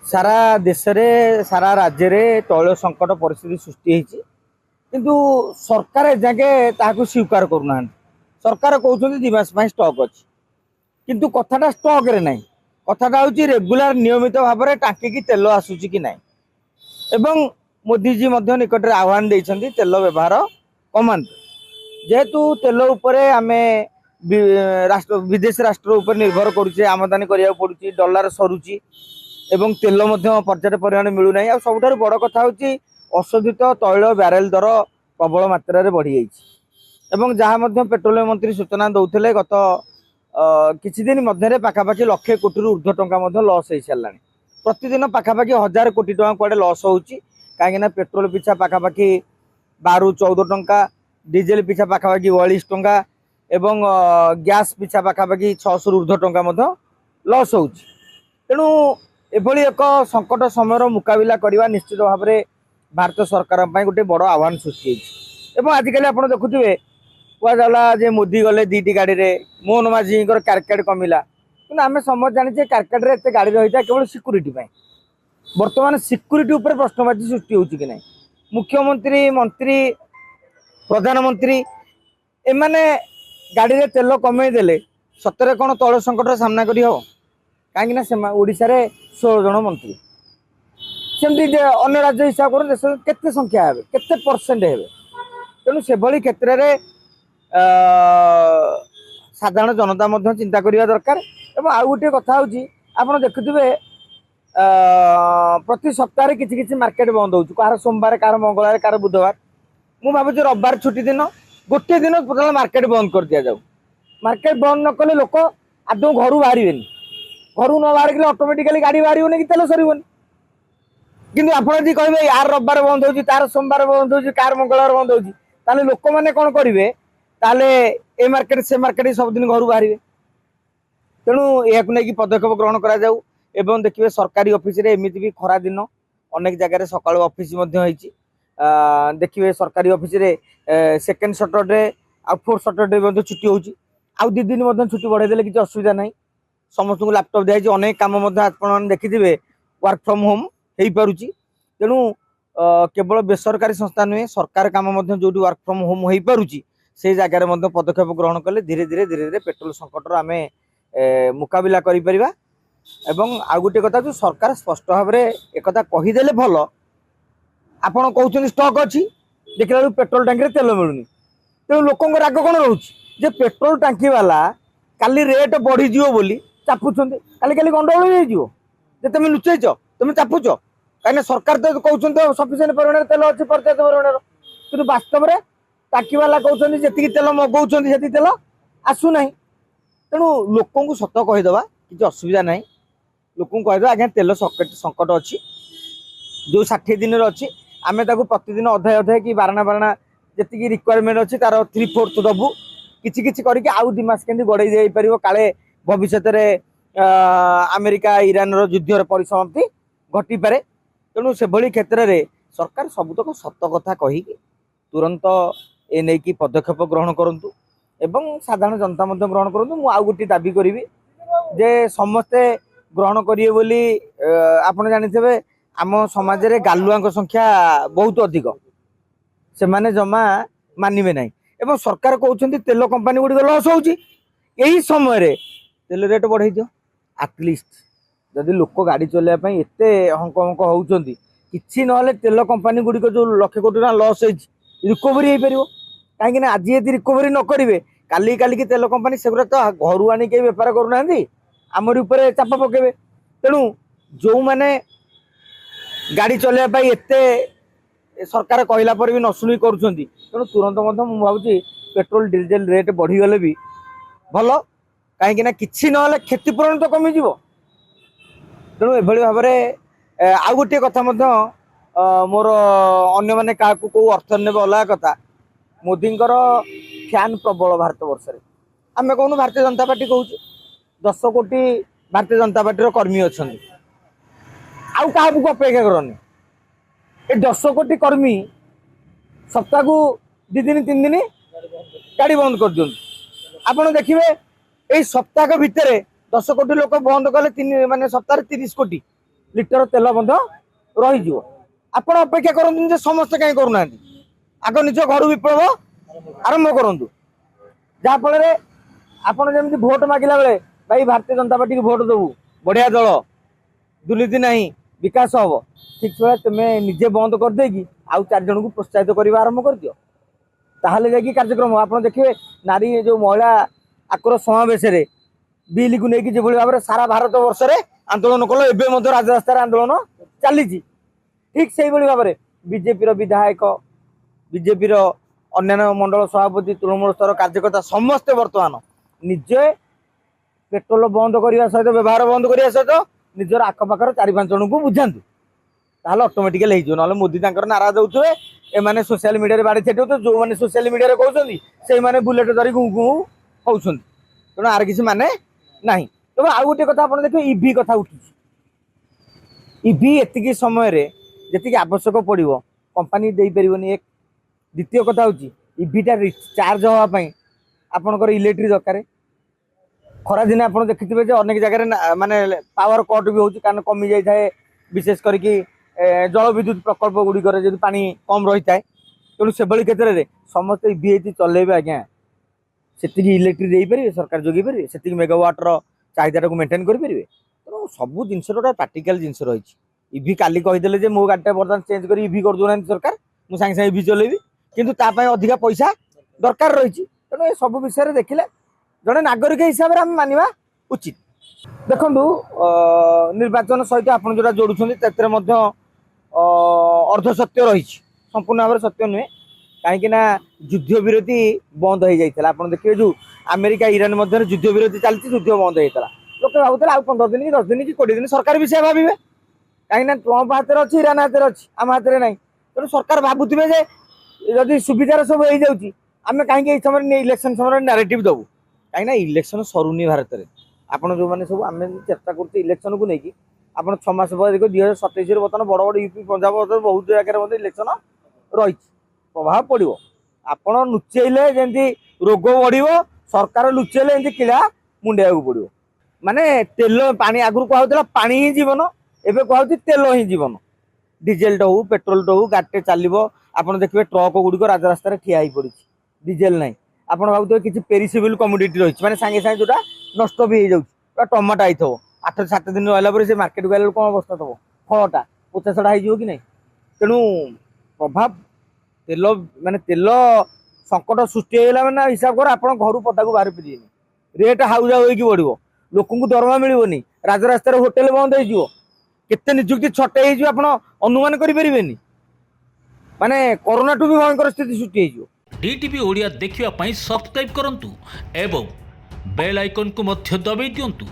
सारा देश रे सारा राज्य रे तैल संकट परिस्थिति सृष्टि होती किंतु सरकार एजाके ताकू स्वीकार करूना। सरकार कहते 2 मास स्टक अच्छी किंतु कथाटा स्टक रे नहीं, कथाटा हूँ रेगुलर नियमित भाव में टांकी की तेल आसूची कि नहीं। एवं मोदीजी निकट में आह्वान देते तेल व्यवहार कमांतु, जेहेतु तेल उपरे आमे राष्ट्र विदेश राष्ट्र उपर निर्भर करुचे, आमदानी करिया पड़ुची, डॉलर सरुची एवं तेल पर्याप्त परिमाण मिलूना। आ सबुठ बड़ कथा हूँ अशोधित तैल ब्यारेल दर प्रबल मात्रा रे बढ़ी जाइए। जहाँ पेट्रोलियम मंत्री सूचना दौले गत किछि दिन मध्य पाखापाखि लक्षे कोटी ऊर्ध्व टंका लॉस हो सारा। प्रतिदिन पाखापाखि 1000 कोटी टंका कुआडे लॉस होउची, कहीं पेट्रोल पिछा पाखापाखि 12-14 टंका, डीजेल पिछा पाखापाखि 42 टंका एवं गैस पिछा पाखापाखि 600 ऊर्ध्व टंका लॉस होउची। तेणु एभली एक संकट समय मुकाबिला करने निश्चित भाव में भारत सरकार गोटे बड़ आह्वान सृष्टि होती। आजिकल आप देखुए कहला जे मोदी गले 2टी गाड़ी में मोहन माझी कारकेड कमिला, कि आम समझ जाने कारकेड रे एत गाड़ी रही था केवल सिक्यूरीटी। बर्तमान सिक्यूरीटी उपर प्रश्नवाची सृष्टि होची कि नहीं। मुख्यमंत्री, मंत्री, प्रधानमंत्री एमाने गाड़ी रे तेल कमे देले सतरे कौन तैल संकट सामना करी हो? कहीं ओडिशा रे 16 जन मंत्री, सेमती अन्य राज्य हिसाब कर देश केते संख्या है, केते परसेंट है। तेणु से भली क्षेत्र में साधारण जनता चिंता करने दरकार। एवं आउ गोटे कथा हूँ आप देखुए प्रति सप्ताह किसी किसी मार्केट बंद हो, कह सोमवार, कह मंगलवार, कह बुधवार। मु भावुँ रविवार छुट्टी दिन गोटे दिन टोटाल मार्केट बंद कर दिया जाऊ। मार्केट बंद न कले लोक आदौ घर बाहर, घर न बाहर ऑटोमेटिकली गाड़ी बाहर कि तेल सरबन। किंतु आपड़ कहे यार रविवार बंद हो, तार सोमवार बंद हो, कार मंगलवार बंद हो, ताले लोक मैंने कौन करेंगे? ताले ए मार्केट से मार्केट सबदिन घर बाहर। तेणु यह नहीं पदक्षेप ग्रहण करा जाऊ। एवं देखिए सरकारी ऑफिस रे एमती भी खरा दिन अनेक जगह सकाल ऑफिस देखिए सरकारी ऑफिस रे सेकेंड सैटरडे आ फोर्थ सैटरडे छुट्टी होची। आउ 2 दिन छुट्टी बढ़ाई देले किसी असुविधा नहीं। समस्त को लैपटॉप दिखाई अनेक काम आप देखिए वर्क फ्रॉम होम हो पारुची। तेणु केवल बेसरकारी संस्था नुहे सरकार काम जो वर्क फ्रॉम होम हो पारुची से जगार पदक्षेप ग्रहण कले धीरे धीरे धीरे धीरे पेट्रोल संकट आम मुकाबिला करिपरिबा। एवं आउ गोटे कथा जो सरकार स्पष्ट भाव में एक कहीदेले भल। आपण कहते स्टक अच्छी देखला पेट्रोल टांकी तेल मिलूनी, तेणु लोकों राग कौन रोचे पेट्रोल टांकी वाला काली रेट बढ़ीज बोली चापुंट, काली काली गंडगोल हो तुम लुचेच, तुम चापुच। कहीं सरकार तो कहते सफिसीयंट परिमाण तेल अच्छी पर्याप्त परिमाण, कि वास्तव में टांकी वाला कहते जी तेल मगाउं से तेल आसूना। तेणु लोक सत कहीदे कि असुविधा ना, लोक कहीदे आज्ञा तेल संकट अच्छी जो 60 दिन अच्छी आम प्रतिदिन अधाए अधाए कि 12 जी रिक्वायरमेंट अच्छी तार 3/4 दबू किसी किसी करके आउ 2 मास के गड़े जाई परिवो काले भविष्य में अमेरिका ईरान युद्ध परिसमाप्ति घटी पारे। तेणु से भली क्षेत्र में सरकार सबुतक सत कथा कही तुरंत ए नहीं कि पदक्षेप ग्रहण करंतु एवं साधारण जनता मध्य ग्रहण करंतु। मु आउ गोटे दाबी करी जे समस्ते ग्रहण करिए बोली आपण जानिथिबे आम समाज रे गालुआ संख्या बहुत अधिक, से माने जमा मानिबे नहीं। एवं सरकार कहउछन्ती तेल कंपनी गुडी लॉस होउची, यही समय रे तेल रेट बढ़ाई दियो। एटलिस्ट जदि लोक गाड़ी चलाइबा पई एते हंक हंक होउछन्ती किछि नहले तेल कंपनी गुडी को जो लक्ष कोटी टका लॉस होइछि रिकवरी हो परिबो। काहे कि आज यदि रिकवरी न करिवे काली काली की तेल कंपनी सेगुरा तो घरु आनी के व्यापार करूनांती आमरी ऊपर चापा पकेबे। तेणु जो माने गाड़ी चलाइबा पई एते सरकार कहला पर भी न शुणी करूछन्ती, तेणु तुरंत मु भाबुची पेट्रोल डीजेल रेट बढ़ी गले भी भल, कहीं किसी ना क्षतिपूरण तो कमी जीवो। तेणु एभली भाव में आउ गोटे कथा मोर अन्य माने क्या कौ अर्थ ने अलग कथा मोदी फैन प्रबल भारत वर्ष में आम कहूँ भारतीय जनता पार्टी कहूँ 10 कोटी भारतीय जनता पार्टी कर्मी अच्छा आउ क्या अपेक्षा करनी। ये 10 कोटी कर्मी सप्ताह को 2 दिन 3 दिन गाड़ी बंद कर दिखाँ। आपड़ देखिए यही सप्ताह भितर 10 कोटी लोक बंद कले माने सप्ताह 30 कोटी लिटर तेल रही आपण अपेक्षा करते समस्ते कहीं करूना आग निज घर विप्लव आरंभ करूँ जहाँफल आपड़ जमी भोट मागिला बेले भाई भारतीय जनता पार्टी की भोट देवु बढ़िया दल दुर्नीति नहीं विकास हम ठीक से तुम्हें निजे बंद कर देगी आउ 4 जन को प्रोत्साहित करवा आरंभ कर दियो ताहले जाकि कार्यक्रम आप देखिए नारी जो महिला आक्रोश समावेश बिल को लेकिन जो भाव में सारा भारत वर्ष में आंदोलन कल एवं राजरास्तार आंदोलन चली ठीक से भाव में बीजेपी विधायक बीजेपी अन्य मंडल सभापति तृणमूल स्तर कार्यकर्ता समस्ते बर्तमान निजे पेट्रोल बंद करने सहित व्यवहार बंद करने सहित निजर आखपाखर 4-5 जन को बुझातु ताहले ऑटोमेटिकली हो मोदी नारा दौथे एमाने सोशल मीडिया बाड़ी छेट जो मैंने सोशल मीडिया कहते से मैंने बुलेट धरी गुँ गुँ होती तेणु आर किसी माने ना तब आउ गोटे कथा आप देखिए इवी कथा उठी इवी एतिकी समय जी आवश्यक पड़ो कंपानी दे पारनी एक द्वितीय कथा हूँ इवीटा चार्ज हाँपाई आपणकर इलेक्ट्रिक दरकार खरा दिन आप देखिए अनेक जगह माने पावर कट भी होची कारण कमी जाए विशेष करके जल विद्युत प्रकल्प गुड़िकर जो पानी कम रही है तेणु से क्षेत्र में समस्त इवी चलेबे आज्ञा से इलेक्ट्रिक दे पारे सरकार जोगे पारे से मेगावाटर चाहिदा को मेंटेन करेंगे तेणु सब जिनस प्राक्टिकल जिनस रही इवी काली कहीदे मो गाड़ी बर्तमान चेंज कर इवी कर दूना सरकार मुझे सागे सागे इवी चलेबी किंतु तापाई अधिका पैसा दरकार रही तेणु ये सब विषय देखिले जड़े नागरिक हिसाब से आम मानवा उचित देखु निर्वाचन सहित आप जो जोड़ुं अर्धसत्य रही संपूर्ण भाव में सत्य नुहे कहीं युद्ध विरोधी बंद हो जाता आप देखिए जो अमेरिका ईरान मध्य युद्ध विरोधी चलती युद्ध बंद होता लोग भावुले आ 15 दिन कि 10 दिन कि 20 दिन सरकार भी से भावे कहीं ट्रंप हाथ में अच्छी ईरान हाथ में अच्छी आम हाथ में ना तेणु सरकार भावुवे जदि सुविधार सब हो जाऊँगी आम कहीं समय इलेक्शन समय नारेटिव दबू कहीं इलेक्शन सरुनी भारत में आपड़ जो मैंने सब आम चर्चा कर इलेक्शन को लेकिन आप 6 मास बाद देखो 2027 बर्तमान बड़ बड़ यूपी पंजाब बहुत जगह इलेक्शन रही प्रभाव पड़ो आपड़ लुचेले जमी रोग बढ़ सरकार लुचेले जमी किला मुंडिया पड़ो माने तेल पानी आगु कहला पानी ही जीवन एवं कहूँ तेल ही जीवन डीजेल हो पेट्रोल हो गाड़ी चलो आप देखिए ट्रक गुड़िक राजरास्तार ठिया पड़ी डीजेल ना आप भावुए किसी पेरिसेबल कमोडिटी रही है सागे सागे जोटा नष्ट भी हो जाऊँगा टमाटो आई थो 8-7 दिन रहा से मार्केट गला कौन अवस्था थो फलटा पोचासड़ा हो कि नहीं तेणु प्रभाव तेल माने तेल संकट सृष्टि होगा मैंने हिसाब कर आप घर पदा को बाहर पारे रेट हाउ जाऊ हो बढ़ो लोक दरमा मिलनी राजरास्त होटेल बंद होते निजुक्ति छटे आप अनुमान करें माने कोरोना टू भी भयंकर स्थिति सृष्टि हो डीटीवी ओडिया देखिवा पाई सब्सक्राइब करंतु एवं बेल आइकन को मध्य दबाई दियंतु।